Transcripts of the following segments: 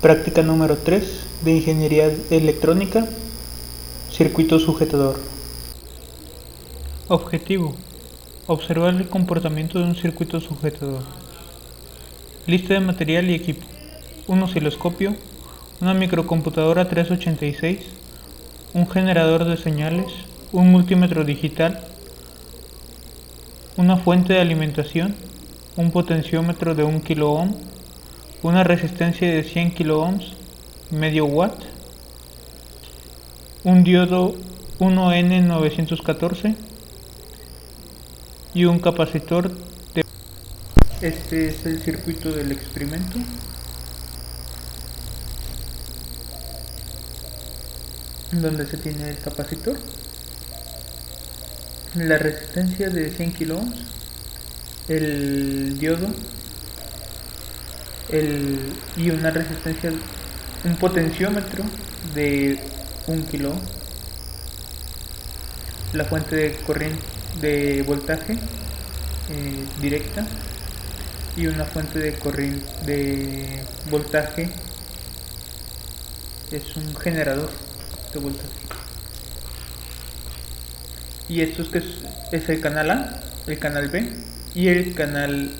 Práctica número 3 de Ingeniería Electrónica, circuito sujetador. Objetivo: observar el comportamiento de un circuito sujetador. Lista de material y equipo: un osciloscopio, una microcomputadora 386, un generador de señales, un multímetro digital, una fuente de alimentación, un potenciómetro de 1 kΩ, una resistencia de 100 kΩ, medio watt, un diodo 1N914 y un capacitor de... Este es el circuito del experimento. Donde se tiene el capacitor, la resistencia de 100 kΩ, el diodo, y una resistencia, un potenciómetro de 1 kΩ, la fuente de corriente de voltaje directa y una fuente de corriente de voltaje, es un generador de voltaje. Y esto es el canal A, el canal B y el canal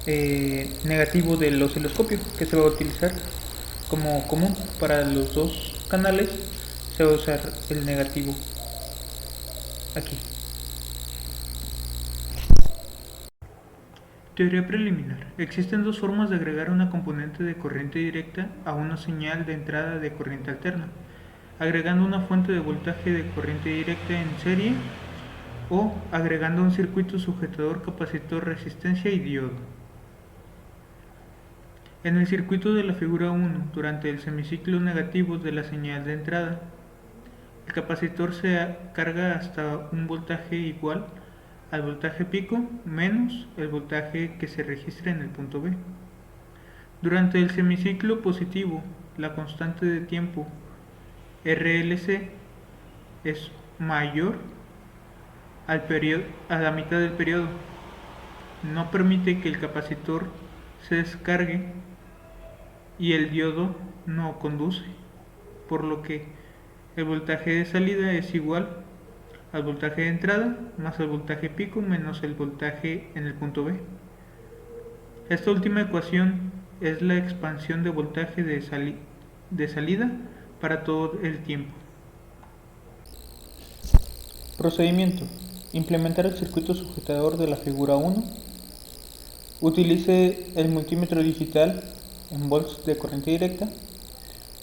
negativo del osciloscopio, que se va a utilizar como común para los dos canales. Se va a usar el negativo aquí. Teoría preliminar. Existen dos formas de agregar una componente de corriente directa a una señal de entrada de corriente alterna: agregando una fuente de voltaje de corriente directa en serie o agregando un circuito sujetador, capacitor, resistencia y diodo. En el circuito de la figura 1, durante el semiciclo negativo de la señal de entrada, el capacitor se carga hasta un voltaje igual al voltaje pico menos el voltaje que se registra en el punto B. Durante el semiciclo positivo, la constante de tiempo RLC es mayor a la mitad del periodo. No permite que el capacitor se descargue y el diodo no conduce, por lo que el voltaje de salida es igual al voltaje de entrada más el voltaje pico menos el voltaje en el punto B. Esta última ecuación es la expansión de voltaje de salida para todo el tiempo. Procedimiento: implementar el circuito sujetador de la figura 1. Utilice el multímetro digital en volts de corriente directa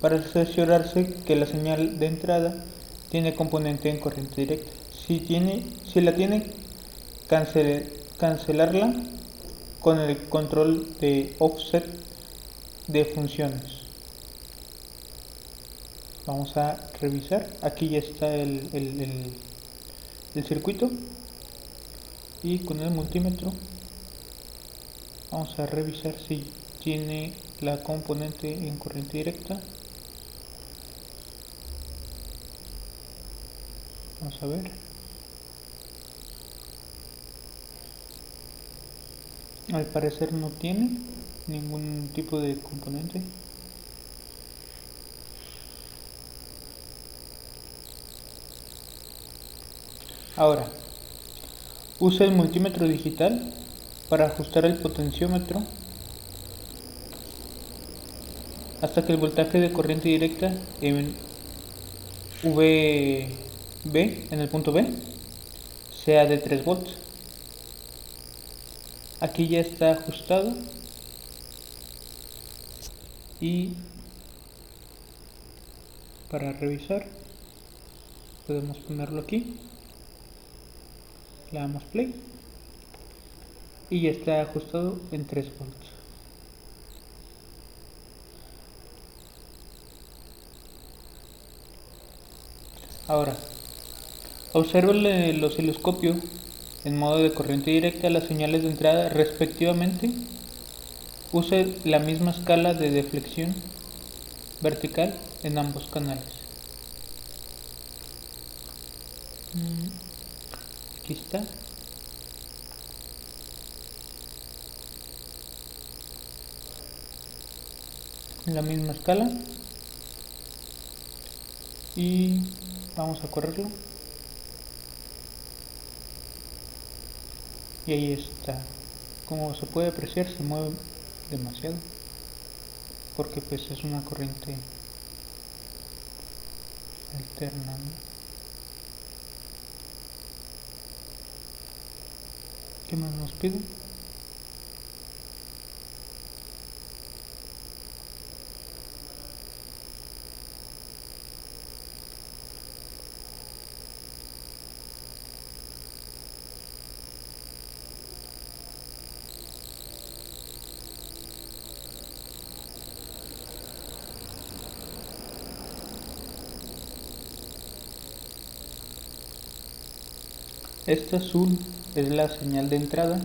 para cerciorarse que la señal de entrada tiene componente en corriente directa. Si la tiene, cancelarla con el control de offset de funciones. Vamos a revisar. Aquí ya está el circuito, y con el multímetro vamos a revisar si tiene la componente en corriente directa. Vamos a ver. Al parecer no tiene ningún tipo de componente. Ahora, usa el multímetro digital para ajustar el potenciómetro hasta que el voltaje de corriente directa en VB, en el punto B, sea de 3 volts. Aquí ya está ajustado y para revisar podemos ponerlo aquí, le damos play y ya está ajustado en 3 volts. Ahora, observa el osciloscopio en modo de corriente directa las señales de entrada respectivamente. Use la misma escala de deflexión vertical en ambos canales. Aquí está. en la misma escala y vamos a correrlo y ahí está. Como se puede apreciar, se mueve demasiado porque pues es una corriente alterna, ¿no? ¿Qué más nos pide? Esta azul es la señal de entrada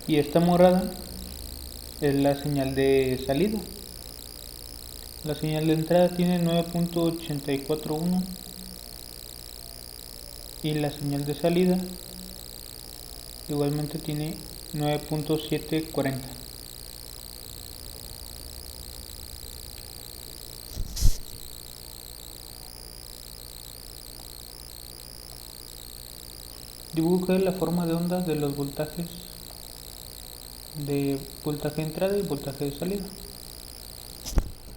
y esta morada es la señal de salida. La señal de entrada tiene 9.841 y la señal de salida igualmente tiene 9.740. Dibuje la forma de onda de los voltajes de voltaje de entrada y voltaje de salida.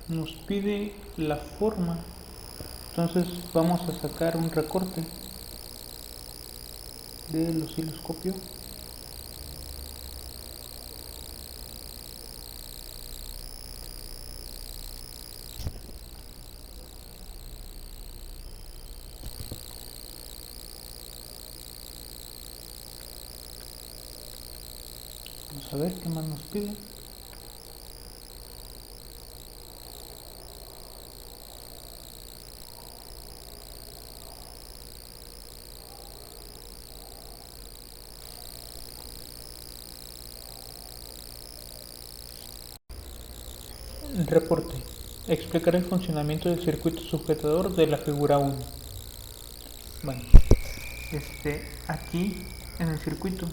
Nos pide la forma, entonces vamos a sacar un recorte del osciloscopio. Vamos a ver qué más nos pide. Reporte. Explicar el funcionamiento del circuito sujetador de la figura 1. Bueno, aquí en el circuito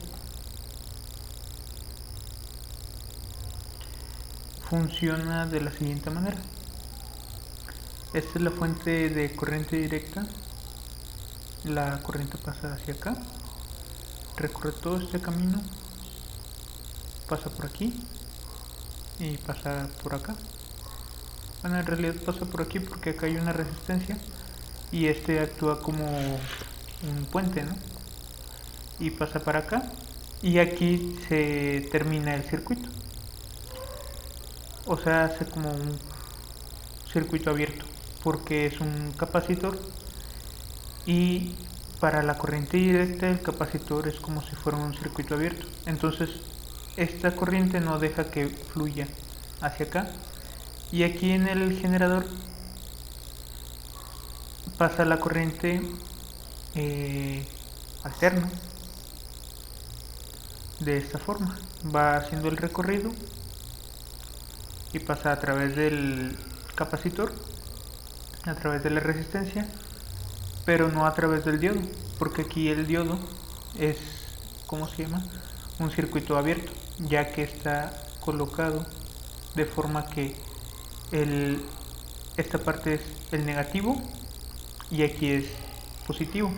funciona de la siguiente manera. Esta es la fuente de corriente directa. La corriente pasa hacia acá, recorre todo este camino, pasa por aquí y pasa por acá. Bueno, en realidad pasa por aquí porque acá hay una resistencia y este actúa como un puente, ¿no? Y pasa para acá y aquí se termina el circuito. O sea, hace como un circuito abierto porque es un capacitor y para la corriente directa el capacitor es como si fuera un circuito abierto. Entonces esta corriente no deja que fluya hacia acá y aquí en el generador pasa la corriente alterna de esta forma, va haciendo el recorrido y pasa a través del capacitor, a través de la resistencia, pero no a través del diodo, porque aquí el diodo es, ¿cómo se llama? Un circuito abierto, ya que está colocado de forma que esta parte es el negativo y aquí es positivo.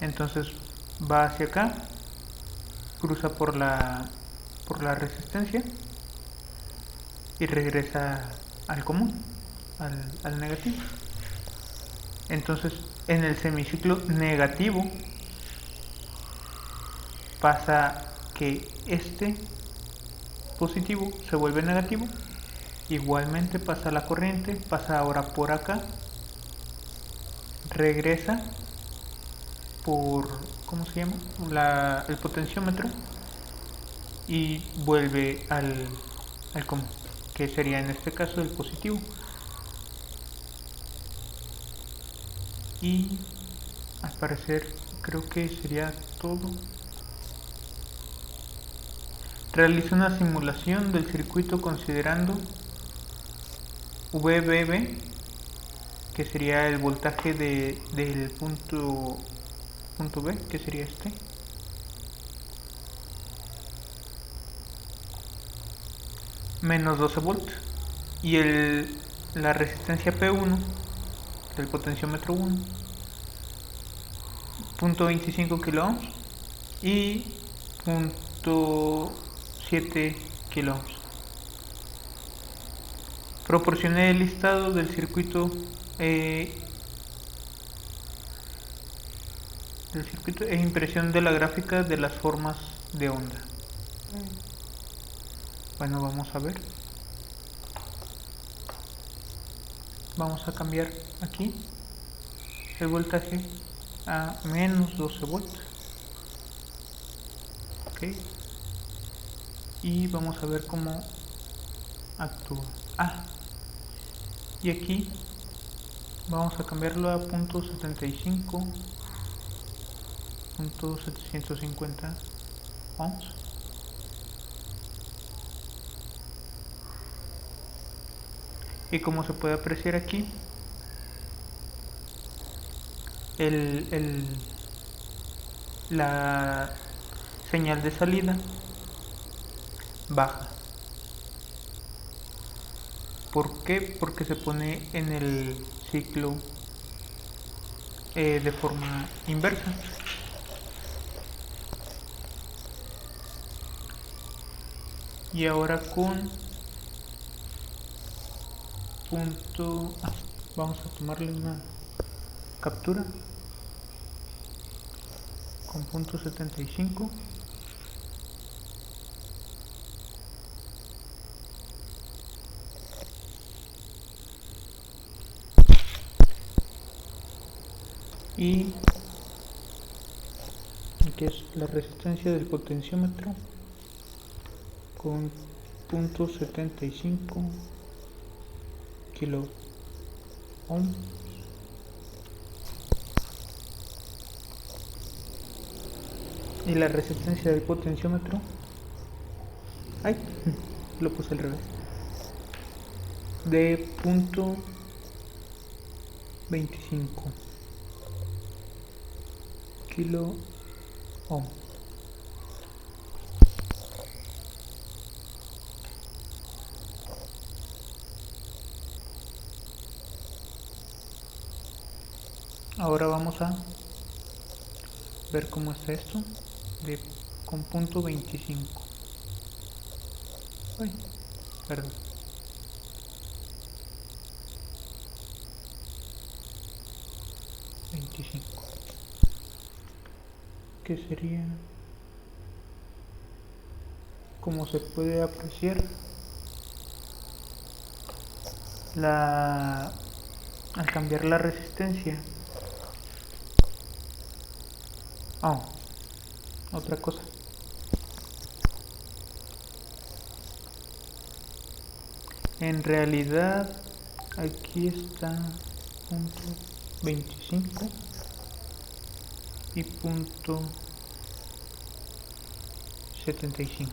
Entonces va hacia acá, cruza por la resistencia y regresa al común, al negativo. Entonces en el semiciclo negativo pasa que este positivo se vuelve negativo, igualmente pasa la corriente, pasa ahora por acá, regresa por, ¿cómo se llama? El potenciómetro y vuelve al común, que sería en este caso el positivo. Y al parecer creo que sería todo. Realiza una simulación del circuito considerando VBB, que sería el voltaje del punto B, que sería este, menos 12 volts. Y la resistencia P1 del potenciómetro 1, 0.25 kilo ohms y 0.7 kilo ohms. Proporcioné el listado del circuito e impresión de la gráfica de las formas de onda. Bueno, vamos a ver. Vamos a cambiar aquí el voltaje a menos 12 volts. Ok. Y vamos a ver cómo actúa. Y aquí vamos a cambiarlo a 0.75, 0.750 ohms. Y como se puede apreciar aquí, la señal de salida baja. ¿Por qué? Porque se pone en el ciclo de forma inversa. Y ahora con vamos a tomarle una captura con 0.75. Y aquí es la resistencia del potenciómetro con 0.75 kilo ohm. Y la resistencia del potenciómetro, lo puse al revés, de 0.25 kilo ohm. Ahora vamos a ver cómo está esto con 0.25. Perdón. Que sería, como se puede apreciar, al cambiar la resistencia. Otra cosa. En realidad aquí está 0.25 y 0.75.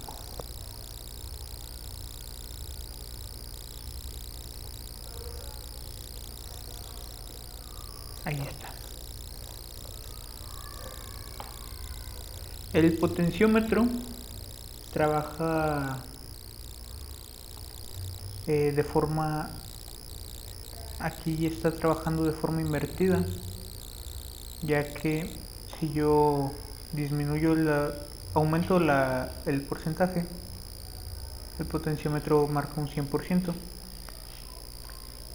Ahí está. El potenciómetro trabaja de forma, aquí está trabajando de forma invertida, ya que si yo disminuyo aumento el porcentaje, el potenciómetro marca un 100%,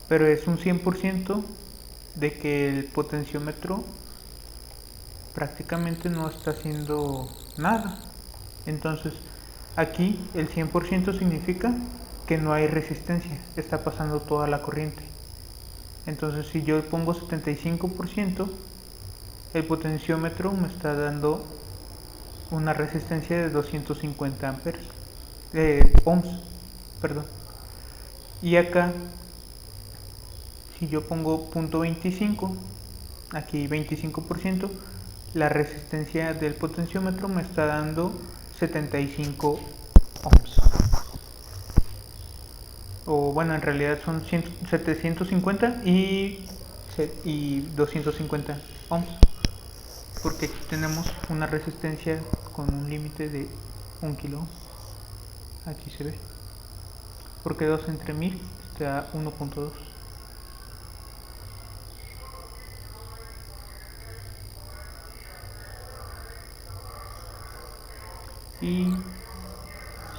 pero es un 100% de que el potenciómetro prácticamente no está haciendo nada. Entonces aquí el 100% significa que no hay resistencia, está pasando toda la corriente. Entonces si yo pongo 75%, el potenciómetro me está dando una resistencia de 250 amperes, ohms, perdón. Y acá, si yo pongo 0.25, aquí 25%, la resistencia del potenciómetro me está dando 75 ohms. O bueno, en realidad son 750 y 250 ohms, porque aquí tenemos una resistencia con un límite de 1 kilo ohm. Aquí se ve. porque 2 entre 1000 te da 1.2. Y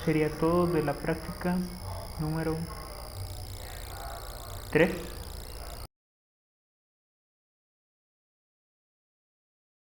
sería todo de la práctica número 3.